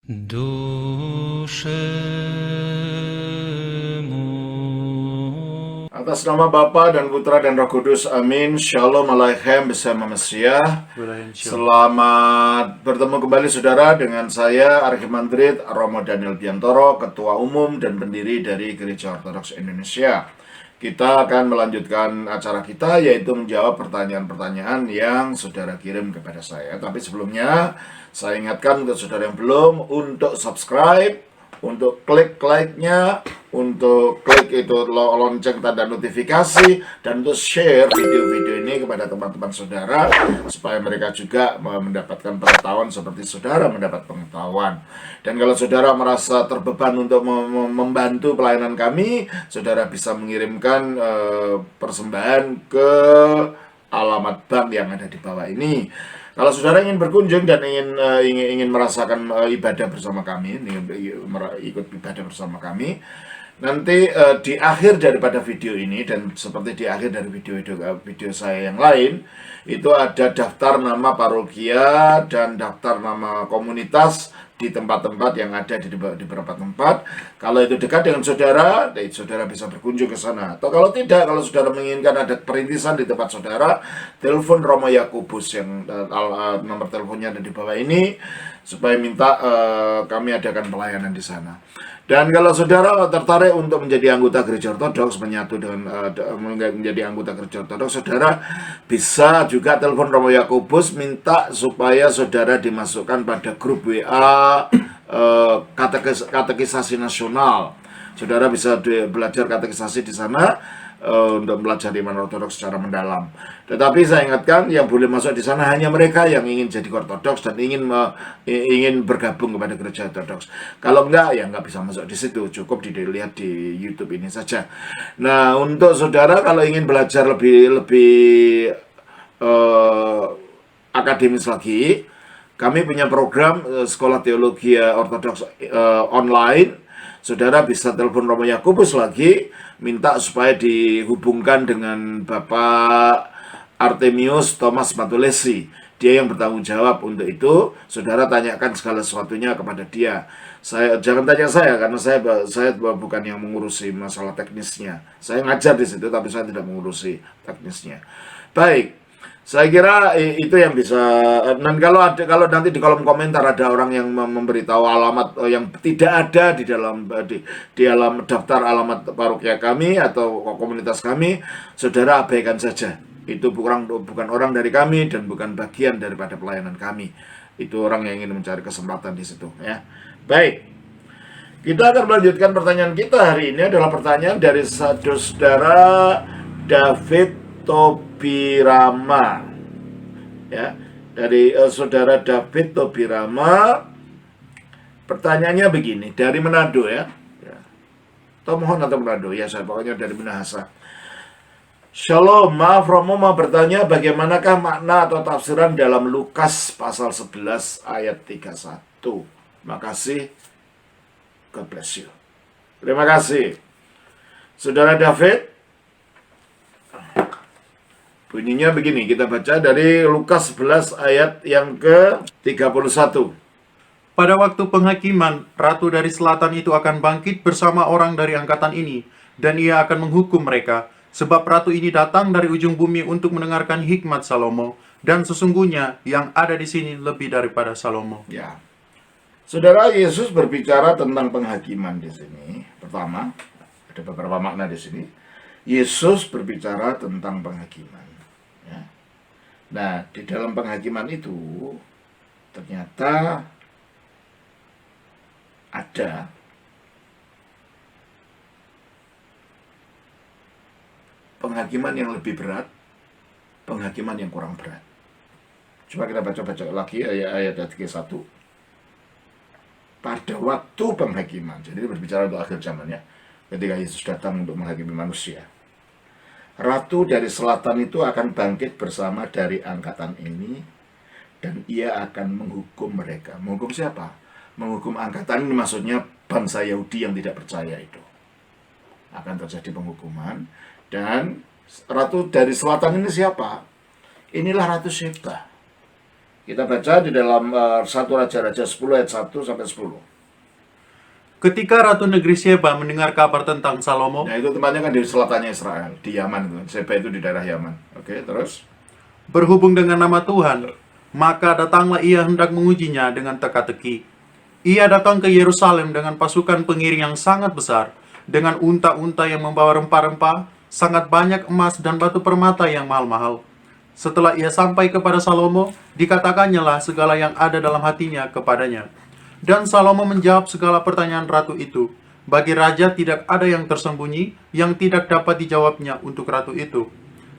Duszemu. Atas nama Bapa dan Putra dan Roh Kudus, amin. Shalom Aleichem bersama Mesiah. Selamat bertemu kembali saudara dengan saya Archimandrit Romo Daniel Biantoro, Ketua Umum dan pendiri dari Gereja Ortodoks Indonesia. Kita akan melanjutkan acara kita, yaitu menjawab pertanyaan-pertanyaan yang saudara kirim kepada saya. Tapi sebelumnya, saya ingatkan untuk saudara yang belum, untuk subscribe, untuk klik like-nya, untuk klik itu lonceng tanda notifikasi, dan untuk share video-video ini kepada teman-teman saudara, supaya mereka juga mendapatkan pengetahuan seperti saudara mendapat pengetahuan. Dan kalau saudara merasa terbeban untuk membantu pelayanan kami, saudara bisa mengirimkan persembahan ke alamat bank yang ada di bawah ini. Kalau saudara ingin berkunjung dan ingin merasakan ibadah bersama kami, ikut ibadah bersama kami, nanti di akhir daripada video ini, dan seperti di akhir dari video saya yang lain, itu ada daftar nama parokia dan daftar nama komunitas di tempat-tempat yang ada di beberapa tempat. Kalau itu dekat dengan saudara, saudara bisa berkunjung ke sana. Atau kalau tidak, kalau saudara menginginkan ada perintisan di tempat saudara, telepon Romo Yakobus yang nomor teleponnya ada di bawah ini, supaya minta kami adakan pelayanan di sana. Dan kalau saudara tertarik untuk menjadi anggota Gereja Ortodoks, menyatu dengan menjadi anggota Gereja Ortodoks, saudara bisa juga telepon Romo Yakobus minta supaya saudara dimasukkan pada grup WA katekisasi nasional. Saudara bisa belajar katekisasi di sana untuk belajar iman ortodoks secara mendalam. Tetapi saya ingatkan, yang boleh masuk di sana hanya mereka yang ingin jadi ortodoks dan ingin bergabung kepada Gereja Ortodoks. Kalau enggak, ya enggak bisa masuk di situ. Cukup dilihat di YouTube ini saja. Nah, untuk saudara kalau ingin belajar lebih akademis lagi, kami punya program sekolah teologi ortodoks online. Saudara bisa telepon Romo Yakobus lagi, minta supaya dihubungkan dengan Bapak Artemius Thomas Matulesi. Dia yang bertanggung jawab untuk itu. Saudara tanyakan segala sesuatunya kepada dia. Jangan tanya saya, karena saya bukan yang mengurusi masalah teknisnya. Saya ngajar di situ, tapi saya tidak mengurusi teknisnya. Baik. Saya kira itu yang bisa. Dan kalau nanti di kolom komentar ada orang yang memberitahu alamat yang tidak ada di dalam daftar alamat parokia kami atau komunitas kami, saudara abaikan saja. Itu bukan orang dari kami dan bukan bagian daripada pelayanan kami. Itu orang yang ingin mencari kesempatan di situ, ya. Baik. Kita akan melanjutkan pertanyaan kita hari ini. Adalah pertanyaan dari saudara David Tobirama, ya, dari saudara David Tobirama. Pertanyaannya begini, dari Manado, ya. Tomohon atau Manado, ya, saya pokoknya dari Minahasa. Shalom, maaf Romo mau bertanya, bagaimanakah makna atau tafsiran dalam Lukas pasal 11 ayat 31. Makasih, God bless you. Terima kasih saudara David. Bunyinya begini, kita baca dari Lukas 11 ayat yang ke-31. Pada waktu penghakiman, ratu dari selatan itu akan bangkit bersama orang dari angkatan ini, dan ia akan menghukum mereka, sebab ratu ini datang dari ujung bumi untuk mendengarkan hikmat Salomo, dan sesungguhnya yang ada di sini lebih daripada Salomo. Ya, saudara, Yesus berbicara tentang penghakiman di sini. Pertama, ada beberapa makna di sini. Yesus berbicara tentang penghakiman. Nah, di dalam penghakiman itu ternyata ada penghakiman yang lebih berat, penghakiman yang kurang berat. Coba kita baca lagi ayat 31. Pada waktu penghakiman, jadi berbicara untuk akhir zaman, ya, ketika Yesus datang untuk menghakimi manusia. Ratu dari selatan itu akan bangkit bersama dari angkatan ini, dan ia akan menghukum mereka. Menghukum siapa? Menghukum angkatan ini, maksudnya bangsa Yahudi yang tidak percaya itu. Akan terjadi penghukuman. Dan ratu dari selatan ini siapa? Inilah Ratu Sheba. Kita baca di dalam 1 Raja-Raja 10 ayat 1 sampai 10. Ketika Ratu Negeri Sheba mendengar kabar tentang Salomo, Nah, itu tempatnya kan di selatannya Israel, di Yaman itu. Sheba itu di daerah Yaman. Oke, terus berhubung dengan nama Tuhan, maka datanglah ia hendak mengujinya dengan teka-teki. Ia datang ke Yerusalem dengan pasukan pengiring yang sangat besar, dengan unta-unta yang membawa rempah-rempah, sangat banyak emas dan batu permata yang mahal-mahal. Setelah ia sampai kepada Salomo, dikatakannya lah segala yang ada dalam hatinya kepadanya. Dan Salomo menjawab segala pertanyaan ratu itu. Bagi raja tidak ada yang tersembunyi, yang tidak dapat dijawabnya untuk ratu itu.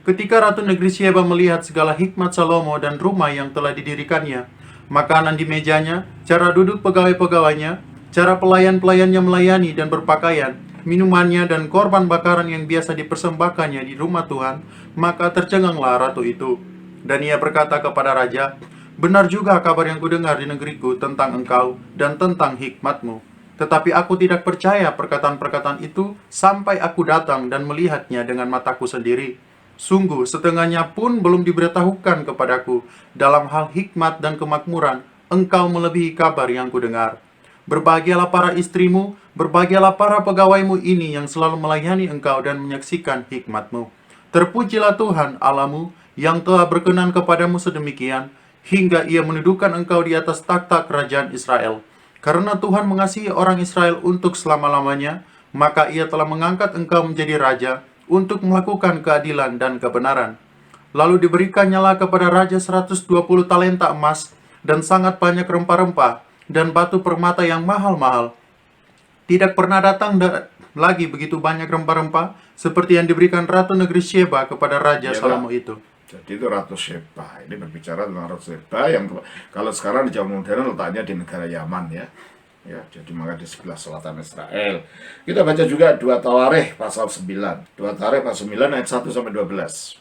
Ketika Ratu Negeri Sheba melihat segala hikmat Salomo dan rumah yang telah didirikannya, makanan di mejanya, cara duduk pegawai-pegawainya, cara pelayan-pelayannya melayani dan berpakaian, minumannya dan korban bakaran yang biasa dipersembahkannya di rumah Tuhan, maka tercenganglah ratu itu. Dan ia berkata kepada raja, "Benar juga kabar yang kudengar di negeriku tentang engkau dan tentang hikmatmu. Tetapi aku tidak percaya perkataan-perkataan itu sampai aku datang dan melihatnya dengan mataku sendiri. Sungguh, setengahnya pun belum diberitahukan kepadaku. Dalam hal hikmat dan kemakmuran, engkau melebihi kabar yang kudengar. Berbahagialah para istrimu, berbahagialah para pegawaimu ini yang selalu melayani engkau dan menyaksikan hikmatmu. Terpujilah Tuhan Allahmu yang telah berkenan kepadamu sedemikian, hingga ia mendudukan engkau di atas takhta kerajaan Israel. Karena Tuhan mengasihi orang Israel untuk selama-lamanya, maka ia telah mengangkat engkau menjadi raja, untuk melakukan keadilan dan kebenaran. Lalu diberikannya kepada raja 120 talenta emas dan sangat banyak rempah-rempah dan batu permata yang mahal-mahal. Tidak pernah datang lagi begitu banyak rempah-rempah seperti yang diberikan Ratu Negeri Sheba kepada Raja Salomo itu. Jadi itu Ratu Sheba. Ini berbicara tentang Ratu Sheba yang kalau sekarang di zaman modern letaknya di negara Yaman ya. Ya, jadi maka di sebelah selatan Israel. Kita baca juga 2 Tawarikh pasal 9. 2 Tawarikh pasal 9 ayat 1 sampai 12.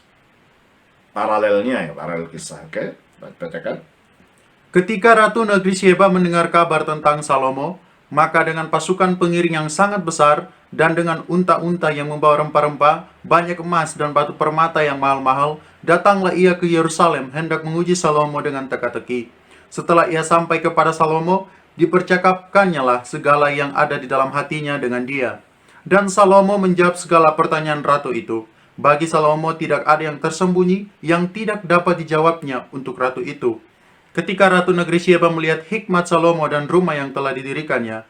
Paralelnya ya, paralel kisah. Oke, bacakan. Ketika Ratu Negeri Sheba mendengar kabar tentang Salomo, maka dengan pasukan pengiring yang sangat besar dan dengan unta-unta yang membawa rempah-rempah, banyak emas dan batu permata yang mahal-mahal, datanglah ia ke Yerusalem hendak menguji Salomo dengan teka-teki. Setelah ia sampai kepada Salomo, dipercakapkannya lah segala yang ada di dalam hatinya dengan dia. Dan Salomo menjawab segala pertanyaan ratu itu. Bagi Salomo tidak ada yang tersembunyi, yang tidak dapat dijawabnya untuk ratu itu. Ketika Ratu Negeri Sheba melihat hikmat Salomo dan rumah yang telah didirikannya,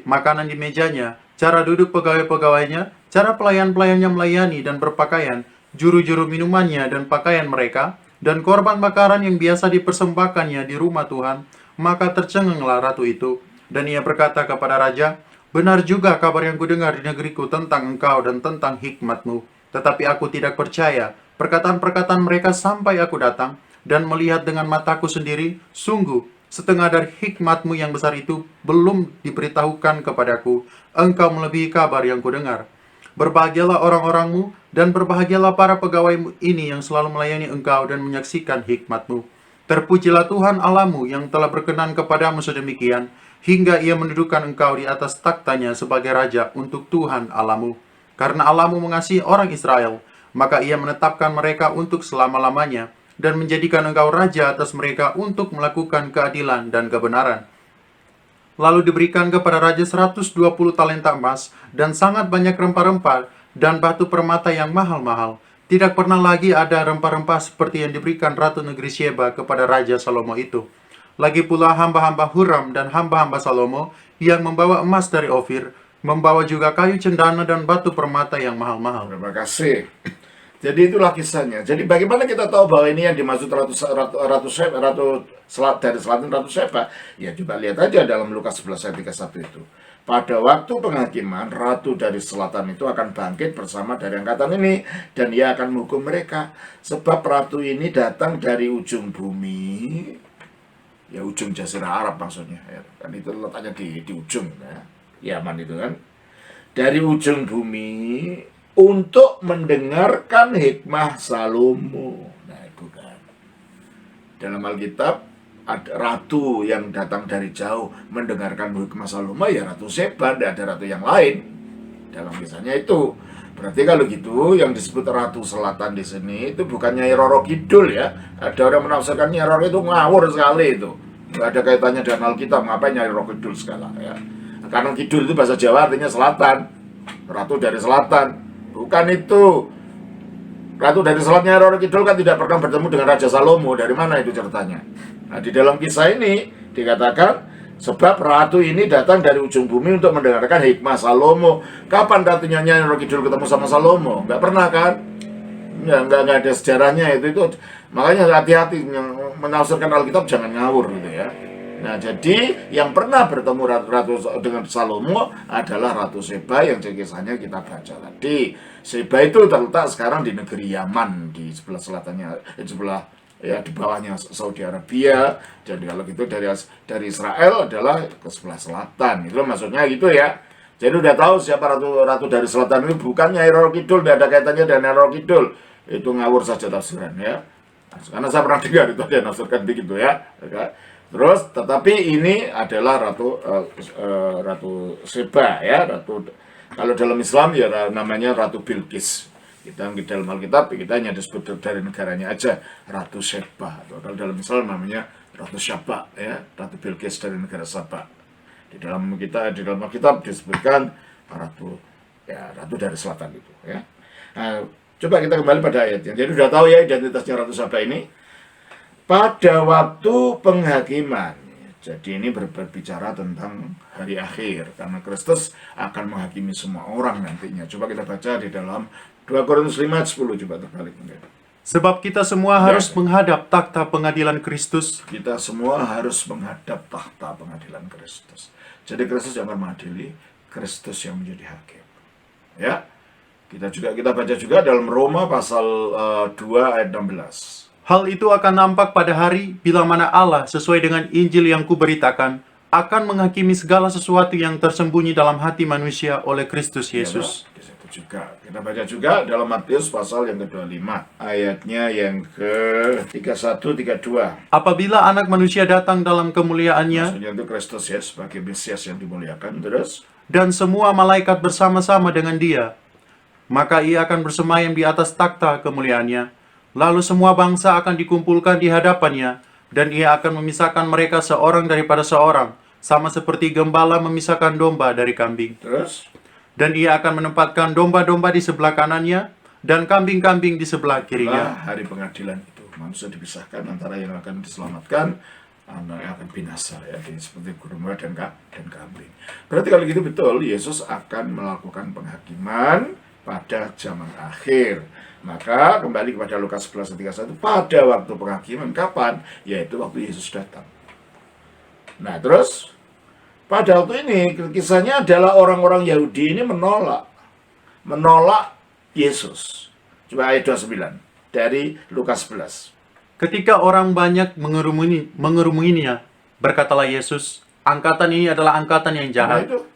makanan di mejanya, cara duduk pegawai-pegawainya, cara pelayan-pelayannya melayani dan berpakaian, juru-juru minumannya dan pakaian mereka, dan korban bakaran yang biasa dipersembahkannya di rumah Tuhan, maka tercenganglah ratu itu, dan ia berkata kepada raja, "Benar juga kabar yang kudengar di negeriku tentang engkau dan tentang hikmatmu, tetapi aku tidak percaya perkataan-perkataan mereka sampai aku datang dan melihat dengan mataku sendiri. Sungguh, setengah dari hikmatmu yang besar itu belum diberitahukan kepadaku. Engkau melebihi kabar yang kudengar. Berbahagialah orang-orangmu dan berbahagialah para pegawaimu ini yang selalu melayani engkau dan menyaksikan hikmatmu. Terpujilah Tuhan Allahmu yang telah berkenan kepadamu sedemikian, hingga ia mendudukan engkau di atas takhtanya sebagai raja untuk Tuhan Allahmu. Karena Allahmu mengasihi orang Israel, maka ia menetapkan mereka untuk selama-lamanya, dan menjadikan engkau raja atas mereka untuk melakukan keadilan dan kebenaran. Lalu diberikan kepada raja 120 talenta emas, dan sangat banyak rempah-rempah, dan batu permata yang mahal-mahal. Tidak pernah lagi ada rempah-rempah seperti yang diberikan Ratu Negeri Sheba kepada Raja Salomo itu. Lagi pula hamba-hamba Huram dan hamba-hamba Salomo yang membawa emas dari Ofir, membawa juga kayu cendana dan batu permata yang mahal-mahal. Terima kasih. Jadi itulah kisahnya. Jadi bagaimana kita tahu bahwa ini yang dimaksud Ratu dari selatan Ratu Sheba? Ya coba lihat aja dalam Lukas 11 ayat 31 itu. Pada waktu penghakiman, ratu dari selatan itu akan bangkit bersama dari angkatan ini, dan ia akan menghukum mereka. Sebab ratu ini datang dari ujung bumi, ya ujung Jazirah Arab maksudnya, ya. Kan itu letaknya di ujung, ya. Yaman itu kan. Dari ujung bumi untuk mendengarkan hikmah Salomo. Nah itu kan. Dalam Alkitab, ada ratu yang datang dari jauh mendengarkan hikmah Salomo, ya Ratu Sheba, tidak ada ratu yang lain dalam kisahnya itu. Berarti kalau gitu yang disebut Ratu Selatan di sini itu bukan Nyai Roro Kidul ya. Ada orang menafsirkan Nyai Roro itu ngawur sekali itu. Nggak ada kaitannya dengan Alkitab, ngapain Nyai Roro Kidul segala ya. Karena Kidul itu bahasa Jawa artinya selatan. Ratu dari selatan. Bukan itu. Ratu dari selatan Nyai Roro Kidul kan tidak pernah bertemu dengan Raja Salomo. Dari mana itu ceritanya? Nah, di dalam kisah ini dikatakan sebab ratu ini datang dari ujung bumi untuk mendengarkan hikmah Salomo. Kapan ratunya Nyai Roro Kidul ketemu sama Salomo? Nggak pernah kan? Ya, nggak ada sejarahnya itu. Makanya hati-hati yang menafsirkan Alkitab jangan ngawur gitu ya. Nah, jadi yang pernah bertemu ratu dengan Salomo adalah Ratu Seba yang kisahnya kita baca tadi. Seba itu terletak sekarang di negeri Yaman, di sebelah selatannya, di bawahnya Saudi Arabia. Jadi kalau gitu dari Israel adalah ke sebelah selatan. Itu maksudnya gitu ya. Jadi udah tahu siapa ratu dari selatan ini, bukan Nyai Roro Kidul, tidak ada kaitannya dengan Nyai Roro Kidul. Itu ngawur saja tafsiran ya. Karena saya pernah dengar itu dia nafsirkan begitu ya. Terus tetapi ini adalah Ratu Seba ya, kalau dalam Islam ya namanya Ratu Bilqis. Kita di dalam Alkitab kita hanya disebut dari negaranya aja Ratu Seba. Atau kalau dalam Islam namanya Ratu Syaba ya, Ratu Bilqis dari negara Saba. Di dalam Alkitab disebutkan ratu dari selatan itu ya. Nah, coba kita kembali pada ayatnya. Jadi sudah tahu ya identitasnya Ratu Saba ini. Pada waktu penghakiman. Jadi ini berbicara tentang hari akhir. Karena Kristus akan menghakimi semua orang nantinya. Coba kita baca di dalam 2 Korintus 5 ayat 10. Coba terbalik. Sebab kita semua harus menghadap takhta pengadilan Kristus. Kita semua harus menghadap takhta pengadilan Kristus. Jadi Kristus yang akan mengadili, Kristus yang menjadi hakim. Ya. Kita baca juga dalam Roma pasal 2 ayat 16. Hal itu akan nampak pada hari bila mana Allah sesuai dengan Injil yang kuberitakan akan menghakimi segala sesuatu yang tersembunyi dalam hati manusia oleh Kristus Yesus. Ya, kita baca juga dalam Matius pasal yang ke-25 ayatnya yang ke-31 32. Apabila Anak Manusia datang dalam kemuliaannya, maksudnya itu Kristus ya sebagai Mesias yang dimuliakan, terus dan semua malaikat bersama-sama dengan Dia, maka Ia akan bersemayam di atas takhta kemuliaannya. Lalu semua bangsa akan dikumpulkan di hadapannya, dan Ia akan memisahkan mereka seorang daripada seorang, sama seperti gembala memisahkan domba dari kambing. Terus? Dan Ia akan menempatkan domba-domba di sebelah kanannya, dan kambing-kambing di sebelah kirinya. Hari pengadilan itu, manusia dipisahkan antara yang akan diselamatkan, yang akan binasa ya, seperti domba dan kambing. Berarti kalau gitu betul, Yesus akan melakukan penghakiman pada zaman akhir. Maka kembali kepada Lukas 11:31, pada waktu penghakiman kapan? Yaitu waktu Yesus datang. Nah terus pada waktu ini kisahnya adalah orang-orang Yahudi ini menolak Yesus. Coba ayat 29 dari Lukas 11. Ketika orang banyak mengerumuninya, berkatalah Yesus, angkatan ini adalah angkatan yang jahat. Nah, itu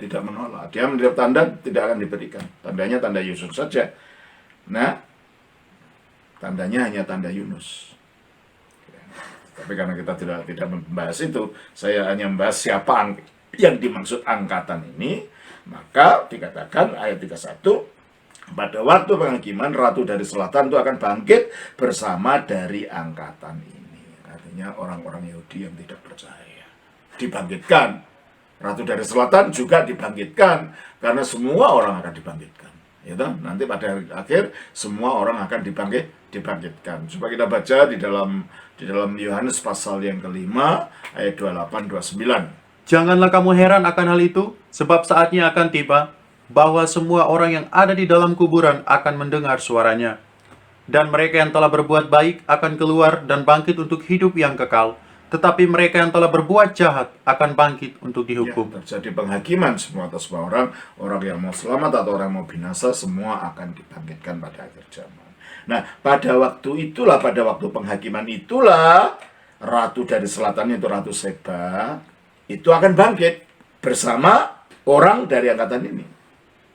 tidak menolak. Dia mendapat tanda tidak akan diberikan. Tandanya tanda Yusuf saja. Nah, tandanya hanya tanda Yunus. Tapi karena kita tidak membahas itu, saya hanya membahas siapa yang dimaksud angkatan ini. Maka dikatakan ayat 31, pada waktu penghakiman Ratu dari Selatan itu akan bangkit bersama dari angkatan ini. Artinya orang-orang Yahudi yang tidak percaya dibangkitkan. Ratu dari Selatan juga dibangkitkan, karena semua orang akan dibangkitkan. Ya, nanti pada akhir semua orang akan dibangkitkan. Coba kita baca di dalam Yohanes pasal yang kelima ayat 28-29. Janganlah kamu heran akan hal itu, sebab saatnya akan tiba bahwa semua orang yang ada di dalam kuburan akan mendengar suaranya. Dan mereka yang telah berbuat baik akan keluar dan bangkit untuk hidup yang kekal. Tetapi mereka yang telah berbuat jahat akan bangkit untuk dihukum. Ya, terjadi penghakiman semua atas semua orang yang mau selamat atau orang yang mau binasa, semua akan dibangkitkan pada akhir zaman. Nah, pada waktu penghakiman itulah, Ratu dari Selatan itu Ratu Seba, itu akan bangkit bersama orang dari angkatan ini.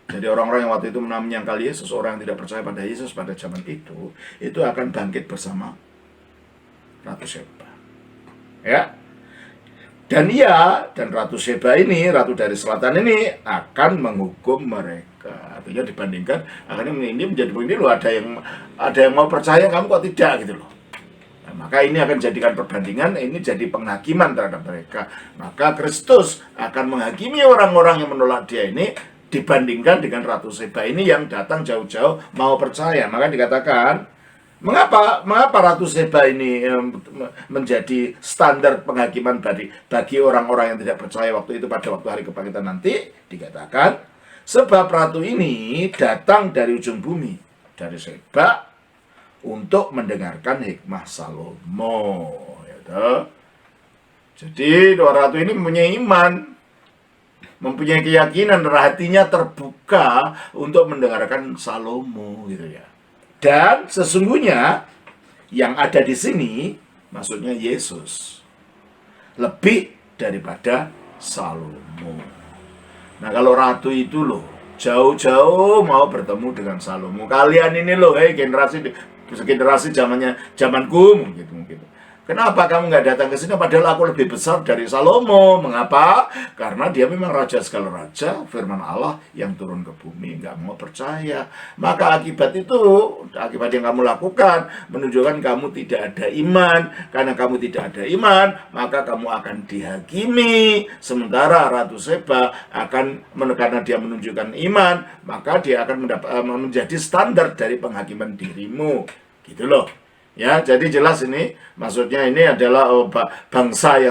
Jadi orang-orang yang waktu itu menyangkal Yesus, orang yang tidak percaya pada Yesus pada zaman itu akan bangkit bersama Ratu Seba. Ya. Dan ia dan Ratu Seba ini, Ratu dari Selatan ini akan menghukum mereka. Artinya dibandingkan, akhirnya ini menjadi begini loh, ada yang mau percaya, kamu kok tidak gitu loh. Nah, maka ini akan jadikan perbandingan, ini jadi penghakiman terhadap mereka. Maka Kristus akan menghakimi orang-orang yang menolak dia ini dibandingkan dengan Ratu Seba ini yang datang jauh-jauh mau percaya. Maka dikatakan, mengapa Ratu Seba ini menjadi standar penghakiman bagi orang-orang yang tidak percaya waktu itu pada waktu hari kebangkitan nanti? Dikatakan, sebab Ratu ini datang dari ujung bumi, dari Seba, untuk mendengarkan hikmah Salomo. Jadi Ratu ini mempunyai iman, mempunyai keyakinan, hatinya terbuka untuk mendengarkan Salomo gitu ya. Dan sesungguhnya yang ada di sini maksudnya Yesus lebih daripada Salomo. Nah, kalau ratu itu loh jauh-jauh mau bertemu dengan Salomo. Kalian ini loh, generasi zamanku gitu. Kenapa kamu nggak datang ke sini padahal aku lebih besar dari Salomo? Mengapa? Karena dia memang raja segala raja, firman Allah yang turun ke bumi, nggak mau percaya. Maka akibat yang kamu lakukan menunjukkan kamu tidak ada iman. Karena kamu tidak ada iman, maka kamu akan dihakimi. Sementara Ratu Seba karena dia menunjukkan iman, maka dia akan menjadi standar dari penghakiman dirimu. Gitu loh. Ya, jadi jelas ini maksudnya ini adalah bangsa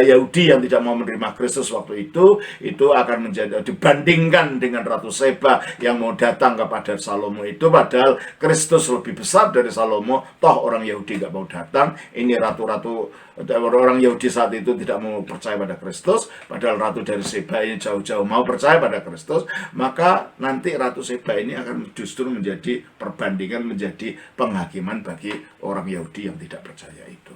Yahudi yang tidak mau menerima Kristus waktu itu akan dibandingkan dengan Ratu Seba yang mau datang kepada Salomo itu, padahal Kristus lebih besar dari Salomo. Toh orang Yahudi nggak mau datang, ini ratu-ratu orang Yahudi saat itu tidak mau percaya pada Kristus, padahal Ratu dari Seba ini jauh-jauh mau percaya pada Kristus. Maka nanti Ratu Seba ini akan justru menjadi perbandingan, menjadi penghakiman bagi orang Yahudi yang tidak percaya itu.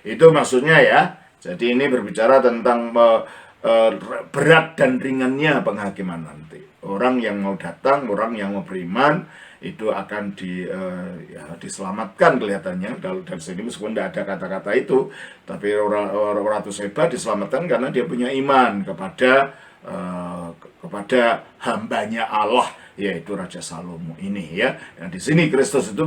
Itu maksudnya ya. Jadi ini berbicara tentang berat dan ringannya penghakiman nanti. Orang yang mau datang, orang yang mau beriman itu akan diselamatkan kelihatannya. Dari sini meskipun tidak ada kata-kata itu, tapi Ratu Seba diselamatkan karena dia punya iman kepada hambanya Allah, yaitu Raja Salomo ini ya. Yang di sini Kristus itu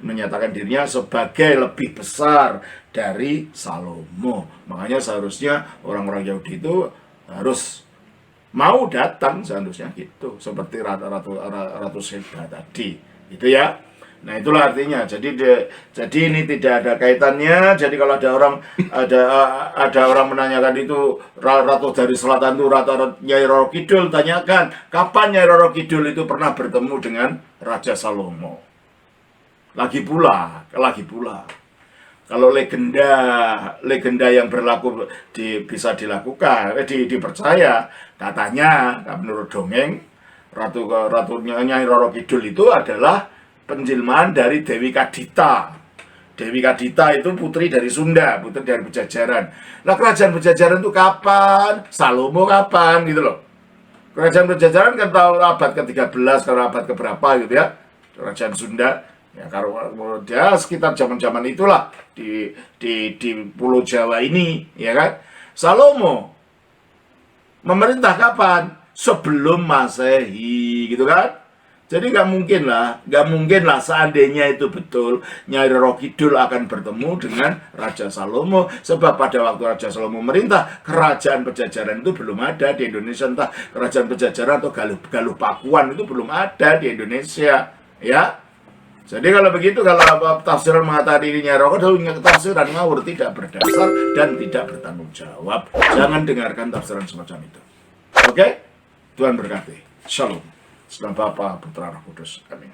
menyatakan dirinya sebagai lebih besar dari Salomo. Makanya seharusnya orang-orang Yahudi itu harus mau datang, seharusnya gitu, seperti Ratu Seba tadi, gitu ya. Nah, itulah artinya. Jadi ini tidak ada kaitannya. Jadi kalau ada orang menanyakan itu Ratu dari Selatan itu Ratu Nyai Roro Kidul, tanyakan kapan Nyai Roro Kidul itu pernah bertemu dengan Raja Salomo. Lagi pula kalau legenda yang berlaku bisa dilakukan, dipercaya, katanya menurut dongeng Ratu Nyai Roro Kidul itu adalah penjelmaan dari Dewi Kadita. Dewi Kadita itu putri dari Sunda, putri dari Pajajaran. Nah, kerajaan Pajajaran itu kapan? Salomo kapan gitu loh. Kerajaan Pajajaran kan tahun abad ke-13, kalau abad keberapa gitu ya. Kerajaan Sunda. Ya, kalau dia sekitar zaman-zaman itulah di Pulau Jawa ini, ya kan? Salomo memerintah kapan? Sebelum Masehi, gitu kan? Jadi nggak mungkin lah seandainya itu betul Nyai Roro Kidul akan bertemu dengan Raja Salomo, sebab pada waktu Raja Salomo merintah, kerajaan Pajajaran itu belum ada di Indonesia. Entah kerajaan Pajajaran atau Galuh Pakuan itu belum ada di Indonesia, ya. Jadi kalau begitu, kalau tafsiran mengatakan ini Nyai Roro Kidul, tafsiran ngawur, tidak berdasar dan tidak bertanggung jawab. Jangan dengarkan tafsiran semacam itu. Oke? Tuhan berkati. Shalom. Selamat Bapa, Putra, Roh Kudus. Amin.